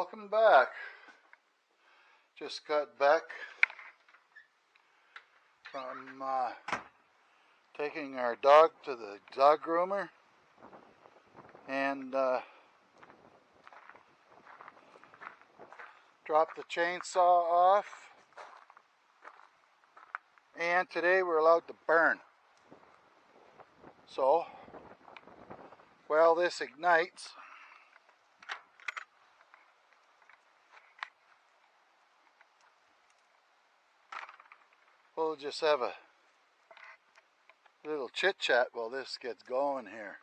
Welcome back. Just got back from taking our dog to the dog groomer and dropped the chainsaw off, and today we're allowed to burn. So while this ignites, we'll just have a little chit chat while this gets going here.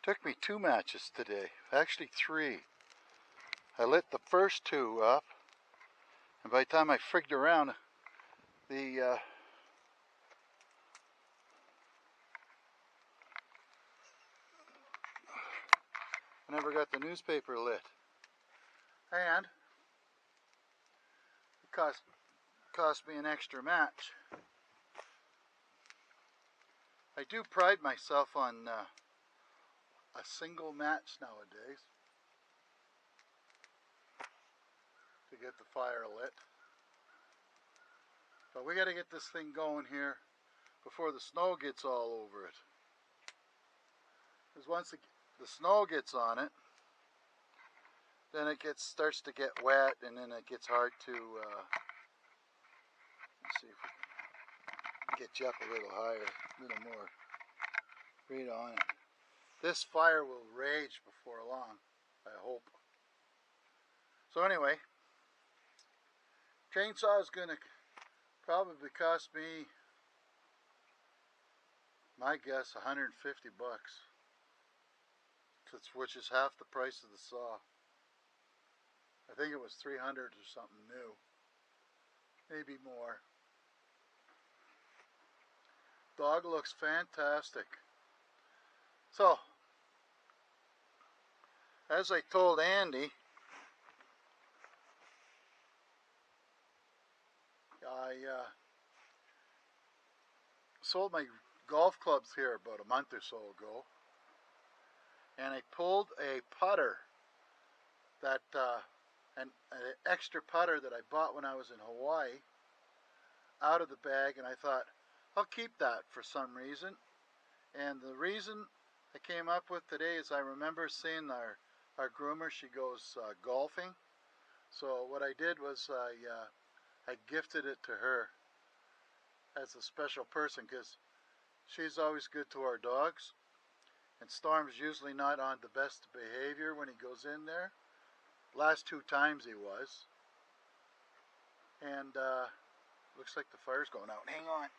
Took me 2 matches today, actually 3. I lit the first 2 up, and by the time I frigged around, I never got the newspaper lit, and it cost me an extra match. I do pride myself on a single match nowadays to get the fire lit. But we got to get this thing going here before the snow gets all over it. Because once the snow gets on it, then it starts to get wet, and then it gets hard to let's see if we can get you up a little higher, a little more right on it. This fire will rage before long, I hope. So anyway, chainsaw is going to probably cost me, my guess, $150, which is half the price of the saw. I think it was $300 or something new, maybe more. Dog looks fantastic. So, as I told Andy, I sold my golf clubs here about a month or so ago, and I pulled a putter that an extra putter that I bought when I was in Hawaii out of the bag, and I thought, I'll keep that for some reason. And the reason I came up with today is I remember seeing our groomer. She goes golfing, so what I did was I gifted it to her as a special person, because she's always good to our dogs, and Storm's usually not on the best behavior when he goes in there. Last 2 times he was. And looks like the fire's going out. Hang on.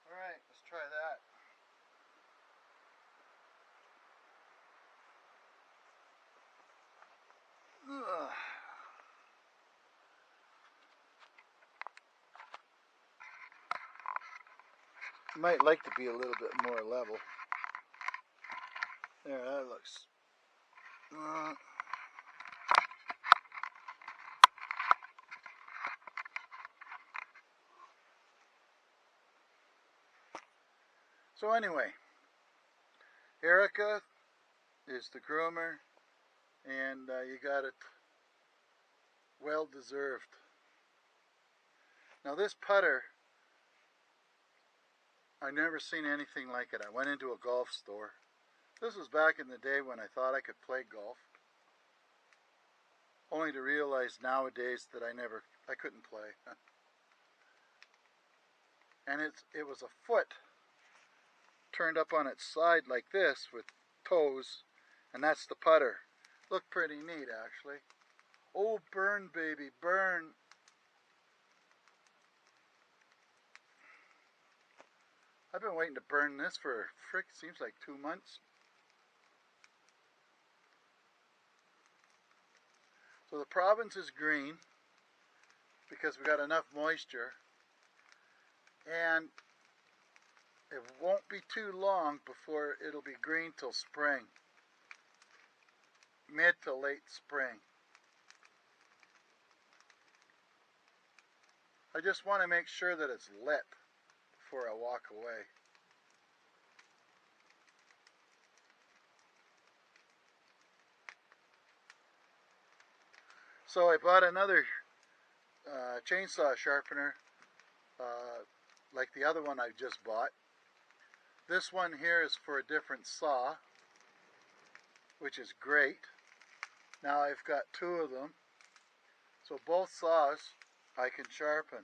Alright, let's try that. Ugh. Might like to be a little bit more level. There, that looks... So anyway, Erica is the groomer, and you got it well deserved. Now this putter, I've never seen anything like it. I went into a golf store. This was back in the day when I thought I could play golf, only to realize nowadays that I couldn't play. And it was a foot turned up on its side like this with toes, and that's the putter. Looked pretty neat, actually. Oh, burn, baby, burn. I've been waiting to burn this for, seems like 2 months. So the province is green because we got enough moisture, and it won't be too long before it'll be green till spring, mid to late spring. I just want to make sure that it's lit before I walk away. So I bought another chainsaw sharpener like the other one I just bought. This one here is for a different saw, which is great. Now I've got 2 of them, so both saws I can sharpen.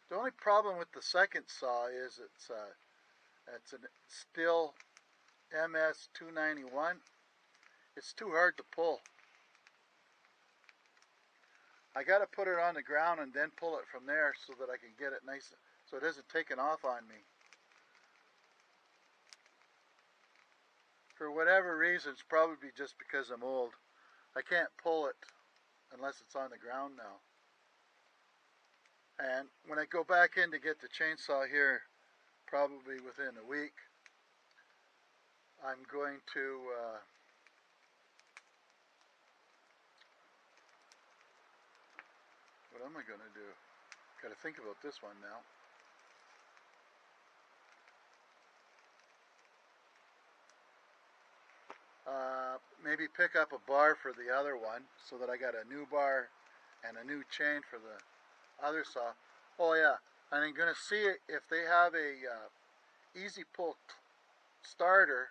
The only problem with the second saw is it's a Stihl MS-291. It's too hard to pull. I got to put it on the ground and then pull it from there so that I can get it nice, so it isn't taking off on me. For whatever reason, it's probably just because I'm old, I can't pull it unless it's on the ground now. And when I go back in to get the chainsaw here, probably within a week, I'm going to what am I going to do? Got to think about this one now. Maybe pick up a bar for the other one so that I got a new bar and a new chain for the other saw. Oh yeah, and I'm going to see if they have a easy pull starter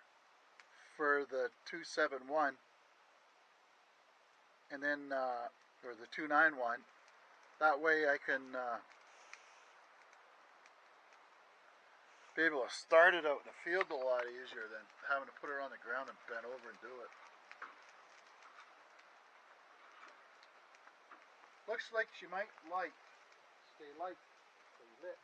for the 271 and then or the 291. That way I can be able to start it out in the field a lot easier than having to put her on the ground and bend over and do it. Looks like she might stay light, stay lit.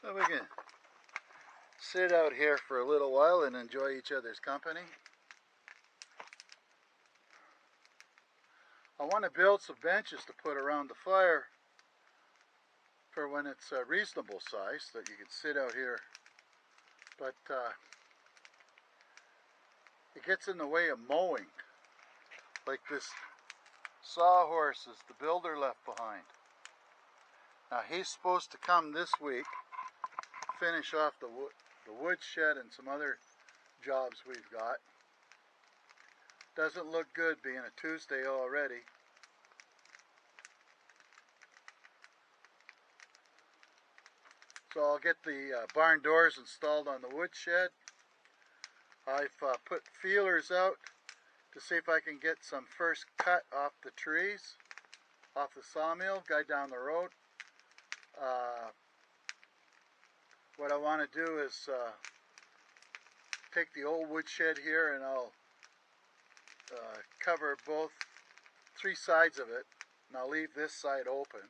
So we can sit out here for a little while and enjoy each other's company. I want to build some benches to put around the fire for when it's a reasonable size so that you can sit out here, but it gets in the way of mowing, like this sawhorses the builder left behind. Now he's supposed to come this week, finish off the wood shed and some other jobs we've got. Doesn't look good being a Tuesday already. So I'll get the barn doors installed on the wood shed. I've put feelers out to see if I can get some first cut off the trees, off the sawmill, guy down the road. What I want to do is take the old wood shed here and I'll cover three sides of it, and I'll leave this side open.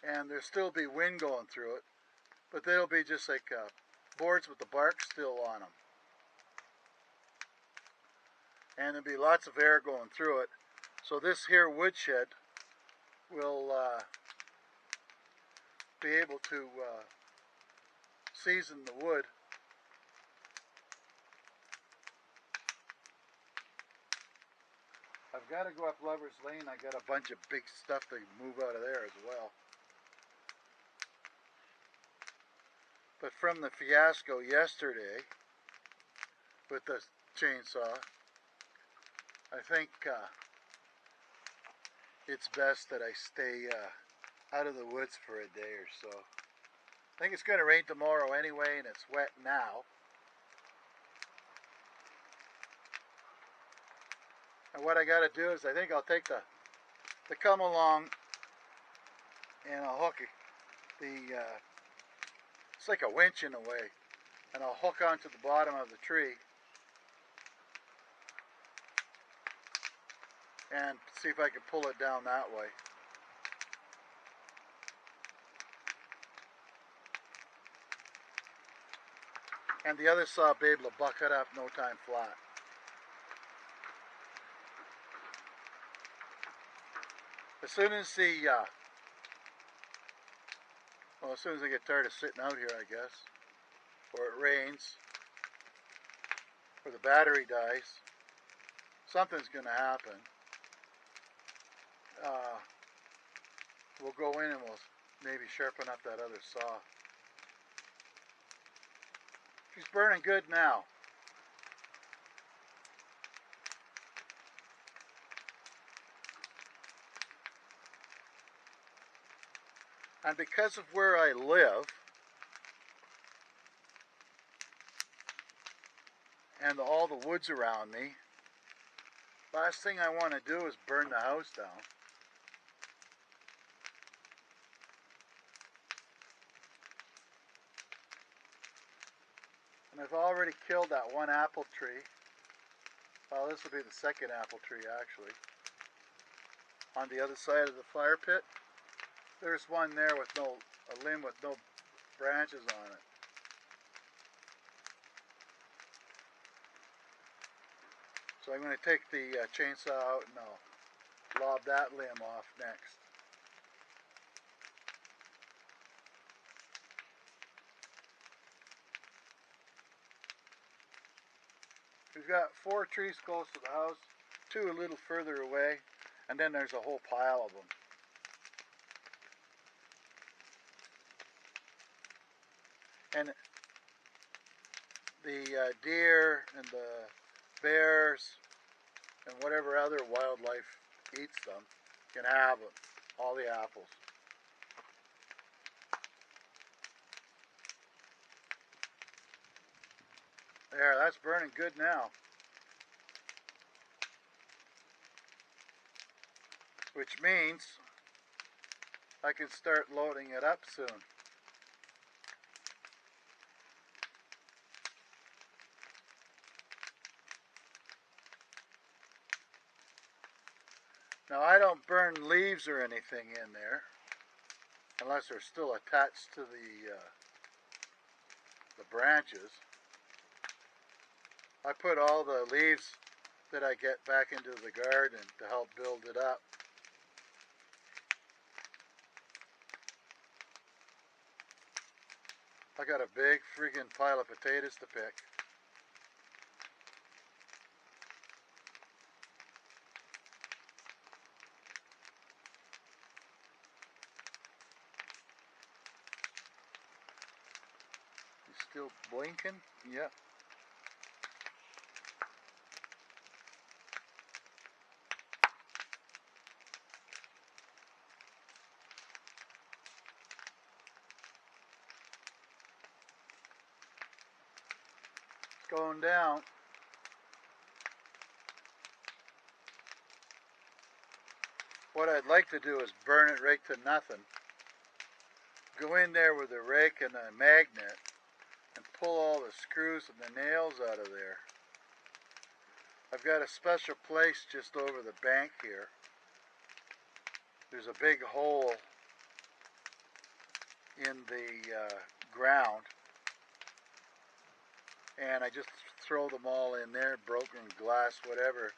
And there'll still be wind going through it, but they'll be just like boards with the bark still on them. And there'll be lots of air going through it. So this here wood shed will be able to season the wood. I've got to go up Lover's Lane. I got a bunch of big stuff to move out of there as well. But from the fiasco yesterday with the chainsaw, I think it's best that I stay out of the woods for a day or so. I think it's going to rain tomorrow anyway, and it's wet now. And what I got to do is I think I'll take the come along and I'll hook it's like a winch in a way, and I'll hook onto the bottom of the tree and see if I can pull it down that way. And the other saw will be able to buck it up no time flat. As soon as as soon as I get tired of sitting out here, I guess, or it rains, or the battery dies, something's going to happen. We'll go in and we'll maybe sharpen up that other saw. She's burning good now. And because of where I live, and all the woods around me, last thing I want to do is burn the house down. And I've already killed that one apple tree. Well, this will be the second apple tree actually. On the other side of the fire pit, there's one there with a limb with no branches on it. So I'm going to take the chainsaw out and I'll lob that limb off next. We've got 4 trees close to the house, 2 a little further away, and then there's a whole pile of them. And the deer and the bears and whatever other wildlife eats them can have them, all the apples. There, that's burning good now. Which means I can start loading it up soon. Now I don't burn leaves or anything in there unless they're still attached to the branches. I put all the leaves that I get back into the garden to help build it up. I got a big friggin' pile of potatoes to pick. You still blinking? Yep. It's going down. What I'd like to do is burn it right to nothing. Go in there with a rake and a magnet and pull all the screws and the nails out of there. I've got a special place just over the bank here. There's a big hole in the ground, and I just throw them all in there, broken glass, whatever,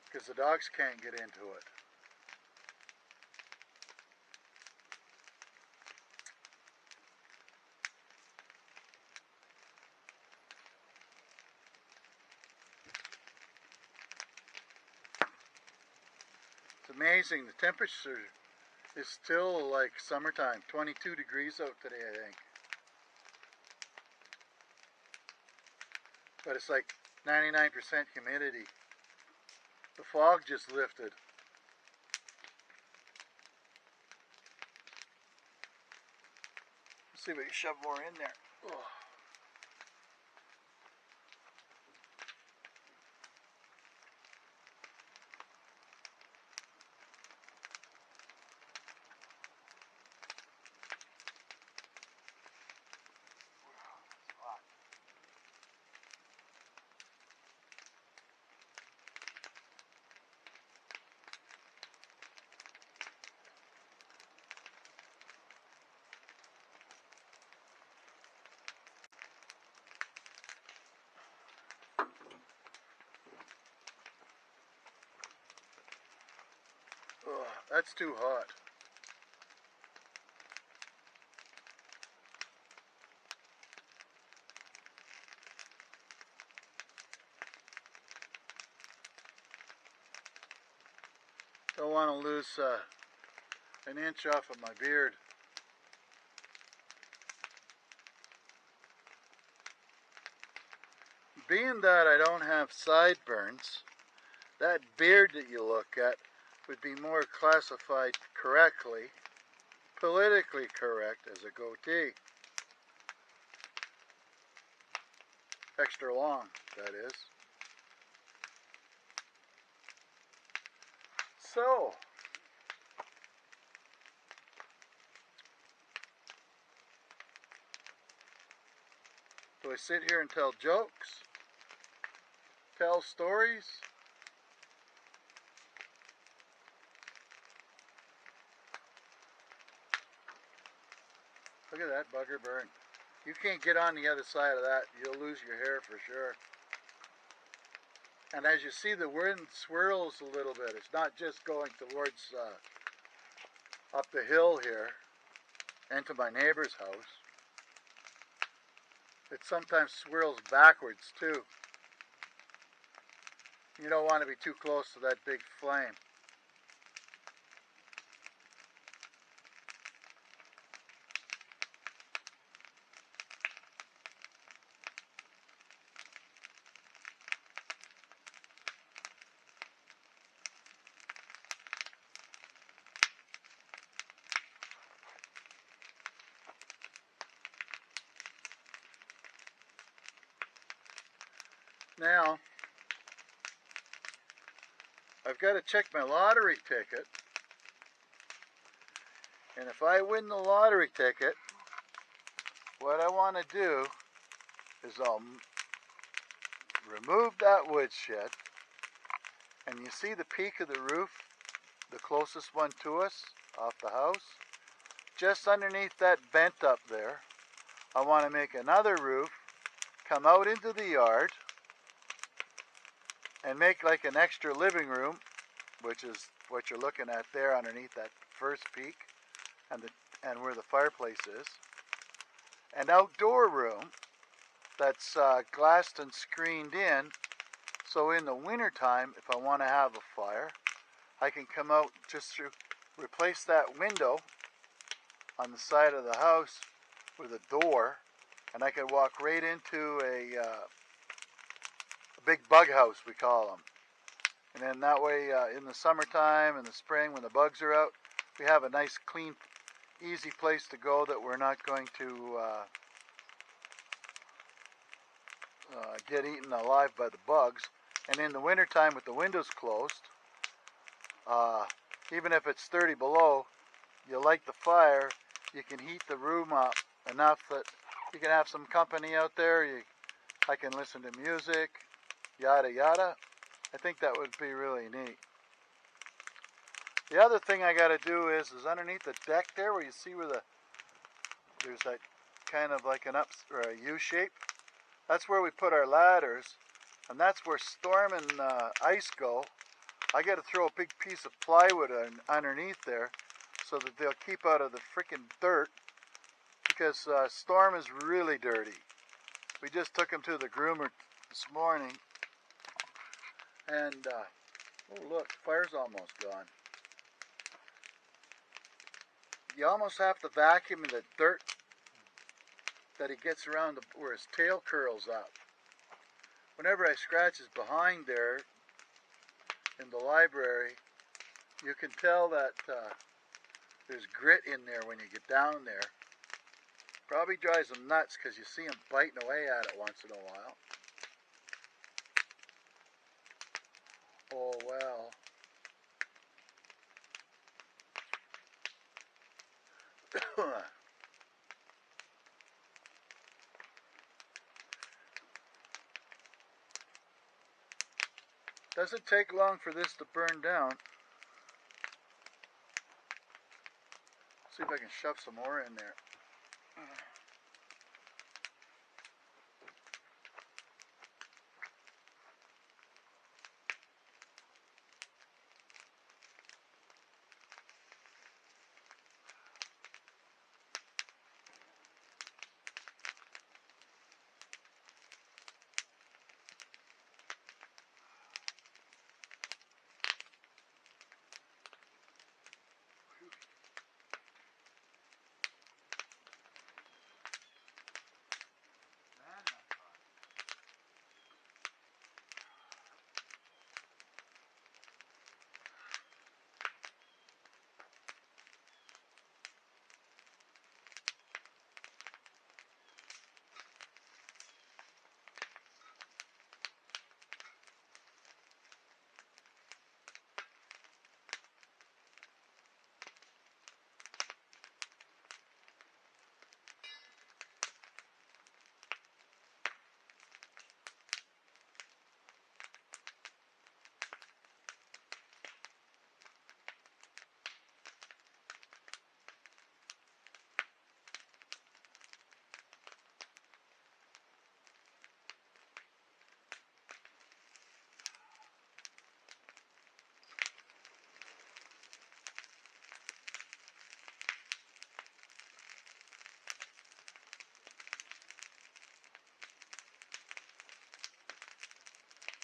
because the dogs can't get into it. It's amazing, the temperature is still like summertime, 22 degrees out today, I think. But it's like 99% humidity. The fog just lifted. Let's see if we can shove more in there. Ugh. Ugh, that's too hot. Don't want to lose an inch off of my beard. Being that I don't have sideburns, that beard that you look at would be more classified correctly, politically correct, as a goatee. Extra long, that is. So, do I sit here and tell jokes? Tell stories? Look at that bugger burn. You can't get on the other side of that. You'll lose your hair for sure. And as you see, the wind swirls a little bit. It's not just going towards up the hill here into my neighbor's house. It sometimes swirls backwards too. You don't want to be too close to that big flame. Now, I've got to check my lottery ticket, and if I win the lottery ticket, what I want to do is I'll remove that woodshed, and you see the peak of the roof, the closest one to us, off the house, just underneath that vent up there, I want to make another roof, come out into the yard, and make like an extra living room, which is what you're looking at there underneath that first peak, and where the fireplace is. An outdoor room that's glassed and screened in, so in the winter time, if I want to have a fire, I can come out just to replace that window on the side of the house with a door, and I can walk right into a big bug house, we call them. And then that way, in the summertime and the spring, when the bugs are out, we have a nice, clean, easy place to go that we're not going to get eaten alive by the bugs. And in the wintertime, with the windows closed, even if it's 30 below, you light the fire, you can heat the room up enough that you can have some company out there. I can listen to music, yada yada. I think that would be really neat. The other thing I got to do is underneath the deck there, where you see where there's that kind of like an up or a U shape. That's where we put our ladders, and that's where storm and ice go. I got to throw a big piece of plywood underneath there so that they'll keep out of the freaking dirt, because storm is really dirty. We just took him to the groomer this morning, and oh look, fire's almost gone. You almost have to vacuum the dirt that he gets around where his tail curls up. Whenever I scratch his behind there in the library, you can tell that there's grit in there when you get down there. Probably drives him nuts because you see him biting away at it once in a while. Oh well. Doesn't take long for this to burn down. See if I can shove some more in there.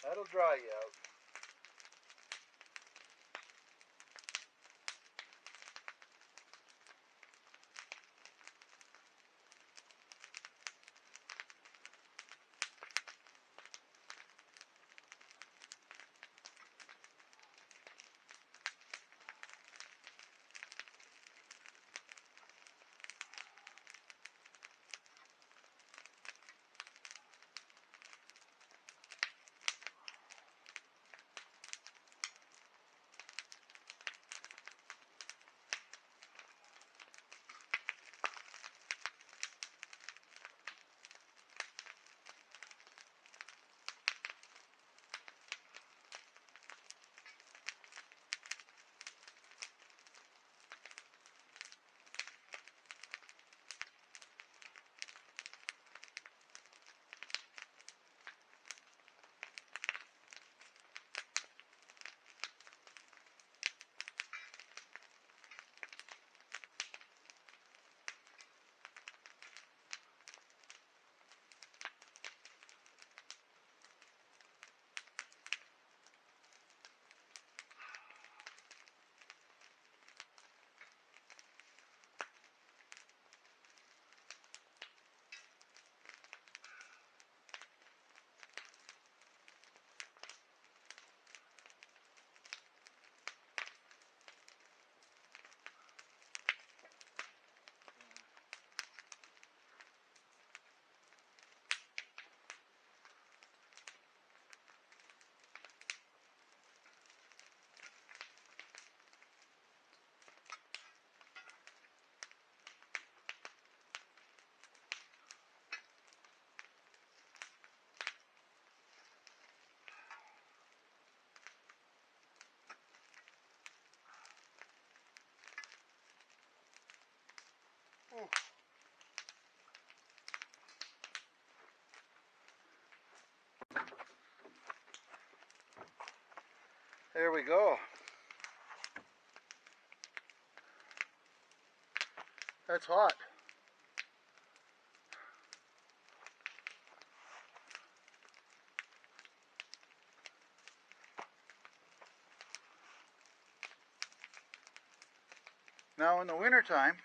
That'll dry you out. There we go. That's hot. Now in the wintertime,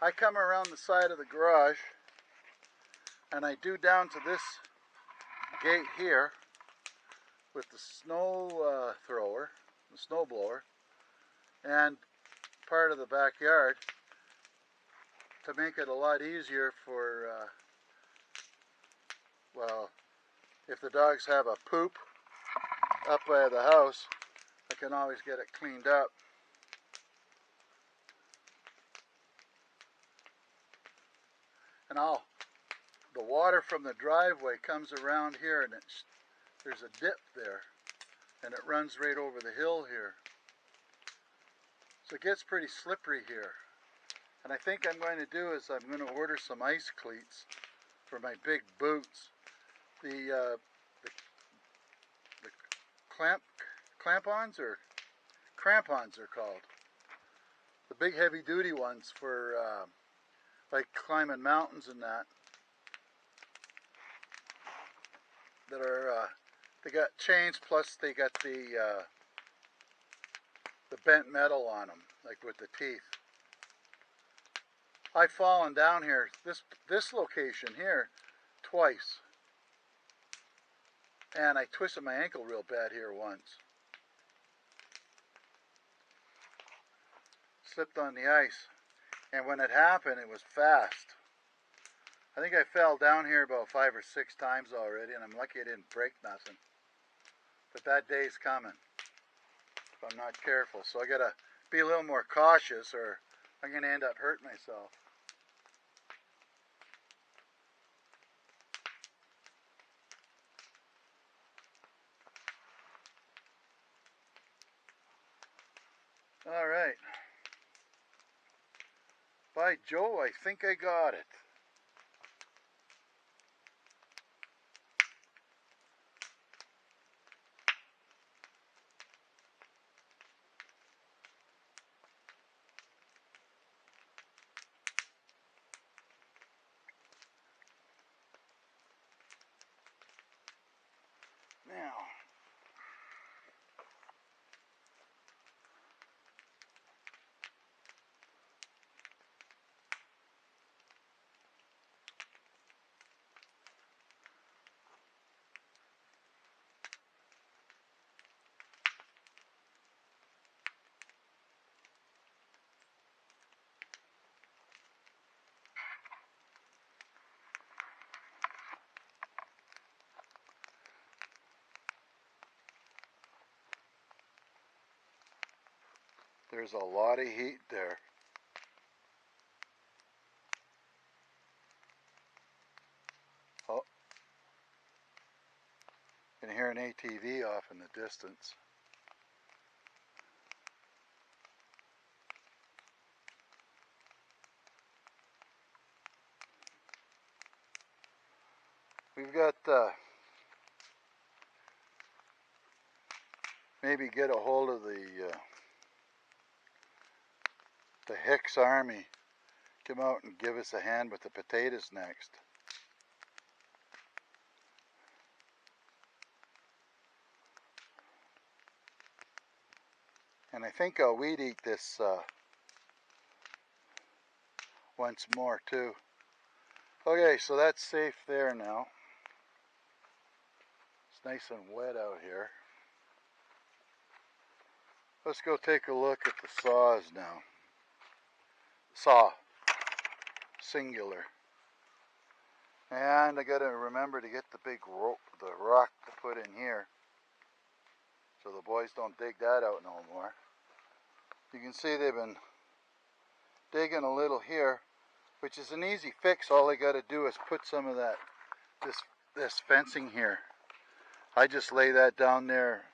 I come around the side of the garage and I do down to this gate here with the snow thrower, the snow blower, and part of the backyard to make it a lot easier for, well, if the dogs have a poop up by the house, I can always get it cleaned up. And the water from the driveway comes around here, and there's a dip there, and it runs right over the hill here. So it gets pretty slippery here. And I think I'm going to do is I'm going to order some ice cleats for my big boots. The crampons, or crampons they're called. The big heavy duty ones for like climbing mountains and that are they got chains, plus they got the bent metal on them, like with the teeth. I've fallen down here, this location here, twice. And I twisted my ankle real bad here once. Slipped on the ice. And when it happened, it was fast. I think I fell down here about 5 or 6 times already, and I'm lucky I didn't break nothing. But that day's coming if I'm not careful. So I gotta be a little more cautious, or I'm gonna end up hurting myself. All right. By Joe, I think I got it. Now, there's a lot of heat there. Oh, you can hear an ATV off in the distance. We've got maybe get a hold of the Hicks Army, come out and give us a hand with the potatoes next. And I think I'll weed eat this once more too. Okay, so that's safe there now. It's nice and wet out here. Let's go take a look at the saws now. Saw, singular. And I gotta remember to get the big rope, the rock to put in here, so the boys don't dig that out no more. You can see they've been digging a little here, which is an easy fix. All I gotta do is put some of that, this fencing here. I just lay that down there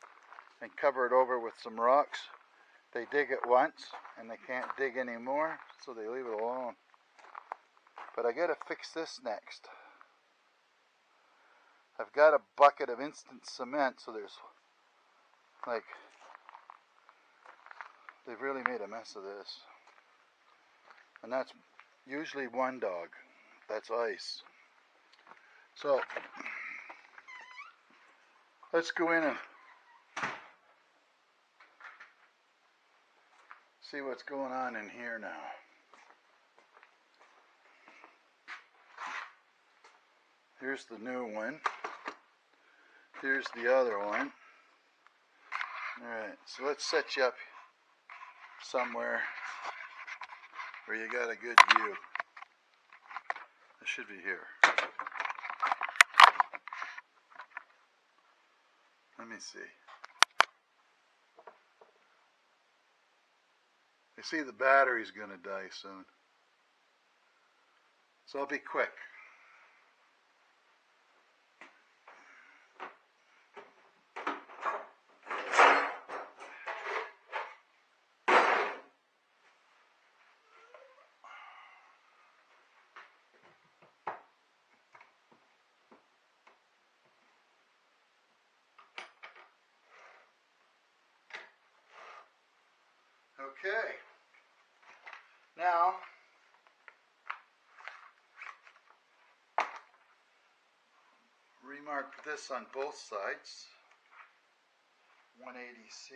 and cover it over with some rocks. They dig it once and they can't dig anymore, so they leave it alone. But I gotta fix this next. I've got a bucket of instant cement, so there's Like, they've really made a mess of this. And that's usually one dog. That's Ice. So, let's go in and see what's going on in here now. Here's the new one. Here's the other one. Alright, so let's set you up somewhere where you got a good view. It should be here. Let me see. You see the battery's going to die soon. So I'll be quick. Okay. Now, remark this on both sides. 180C.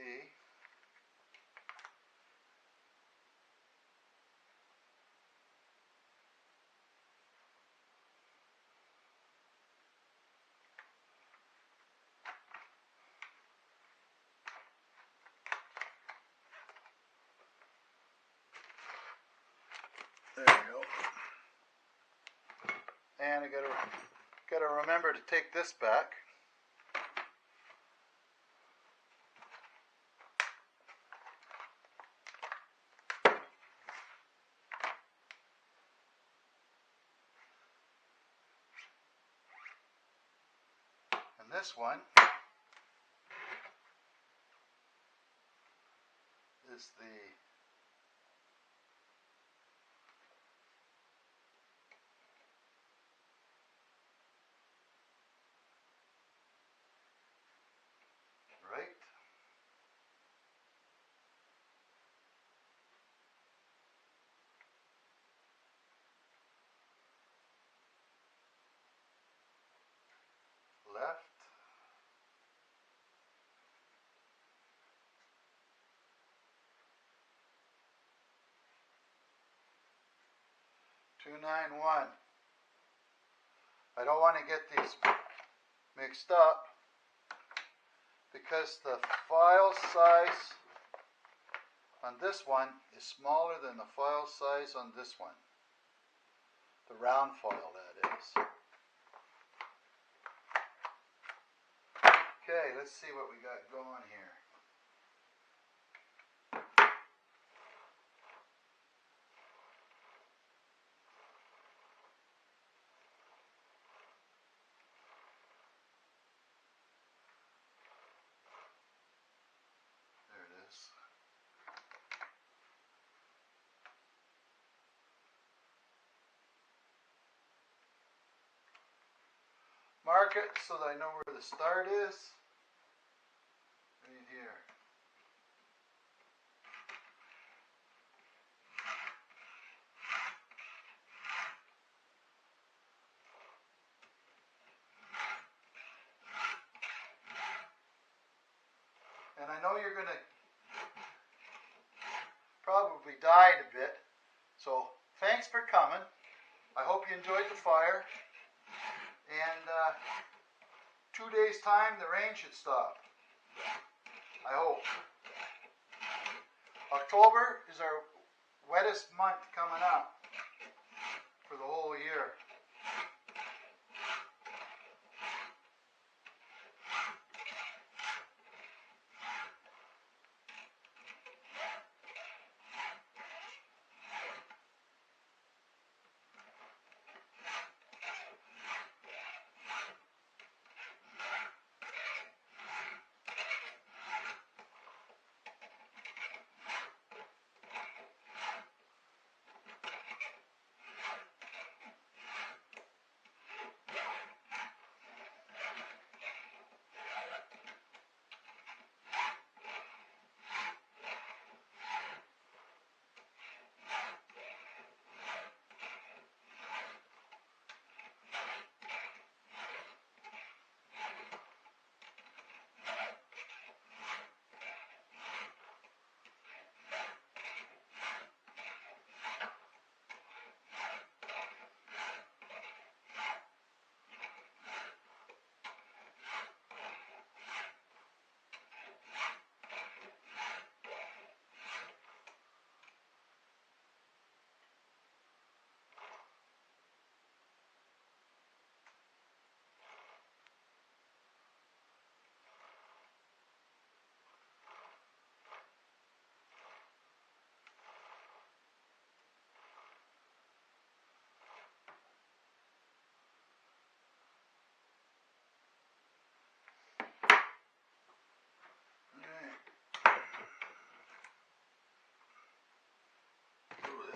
There you go. And I gotta remember to take this back. And this one is the right. Left. .291. I don't want to get these mixed up because the file size on this one is smaller than the file size on this one. The round file, that is. Okay, let's see what we got going here. There it is. Mark it so that I know where the start is. Right here. And I know you're going to probably die in a bit. So thanks for coming. I hope you enjoyed the fire. And 2 days time the rain should stop. I hope. October is our wettest month coming up for the whole year.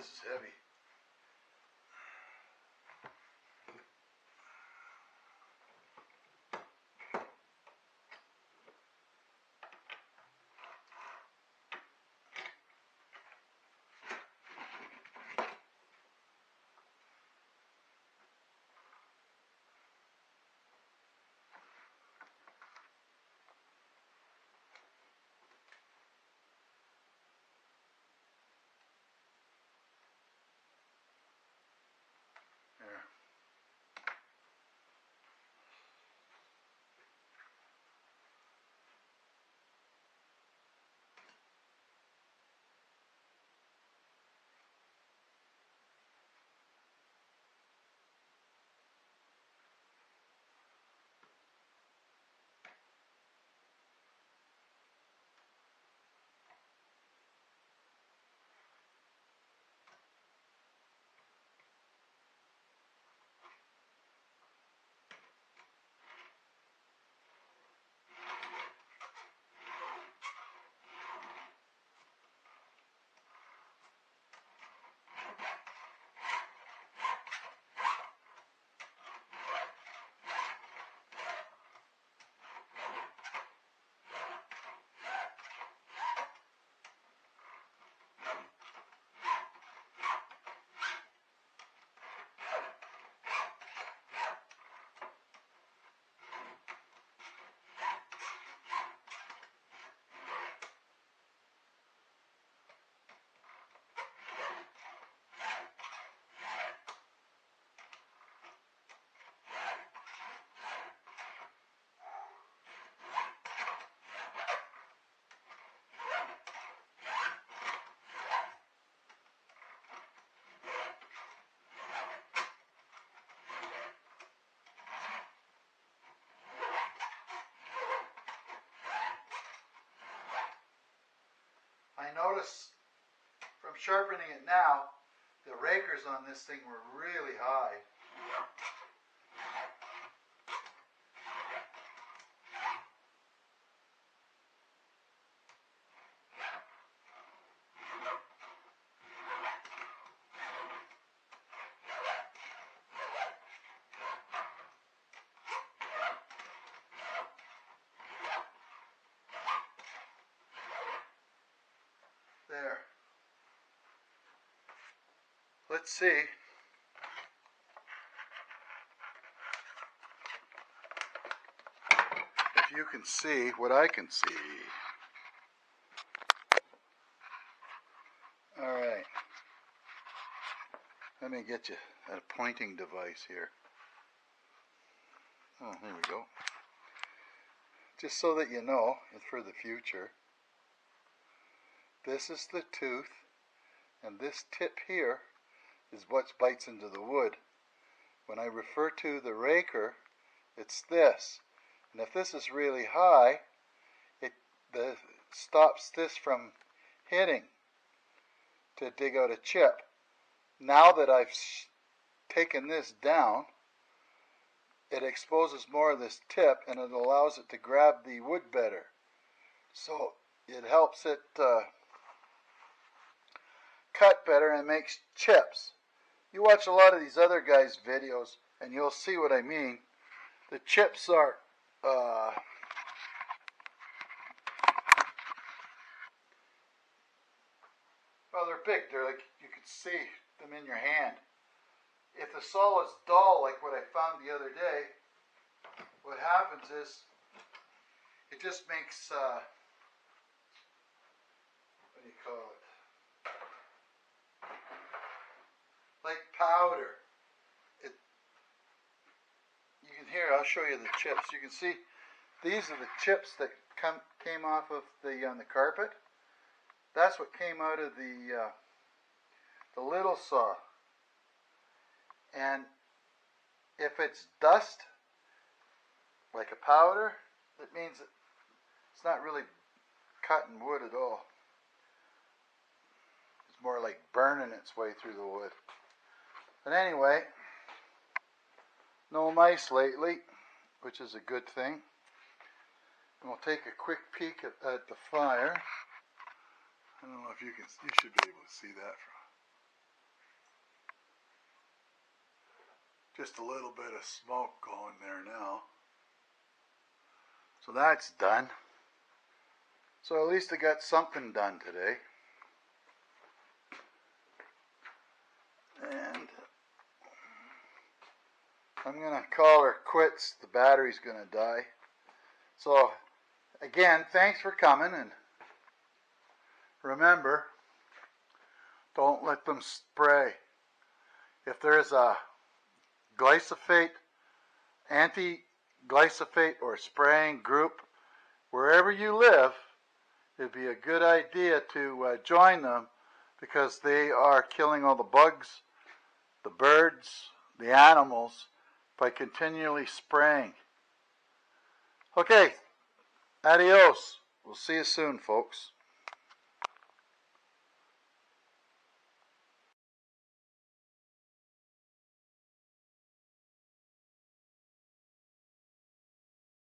this is heavy. There. I notice from sharpening it now, the rakers on this thing were really high. There. Let's see. If you can see what I can see. Alright. Let me get you a pointing device here. Oh, here we go. Just so that you know, for the future. This is the tooth, and this tip here is what bites into the wood. When I refer to the raker, it's this. And if this is really high, it stops this from hitting to dig out a chip. Now that I've taken this down, it exposes more of this tip and it allows it to grab the wood better. So it helps it cut better and makes chips. You watch a lot of these other guys' videos and you'll see what I mean. The chips are well, they're big. They're like, you can see them in your hand. If the saw is dull, like what I found the other day, what happens is it just makes what do you call it? Like powder. You can hear. I'll show you the chips. You can see these are the chips that came off of on the carpet. That's what came out of the little saw. And if it's dust, like a powder, it means it's not really cutting wood at all. It's more like burning its way through the wood. But anyway, no mice lately, which is a good thing. And we'll take a quick peek at the fire. I don't know if you should be able to see that. Just a little bit of smoke going there now. So that's done. So at least I got something done today. And I'm going to call her quits. The battery's going to die. So again, thanks for coming, and remember, don't let them spray. If there's a glyphosate, anti-glyphosate or spraying group wherever you live, it'd be a good idea to join them, because they are killing all the bugs, the birds, the animals by continually spraying. Okay, adios. We'll see you soon, folks.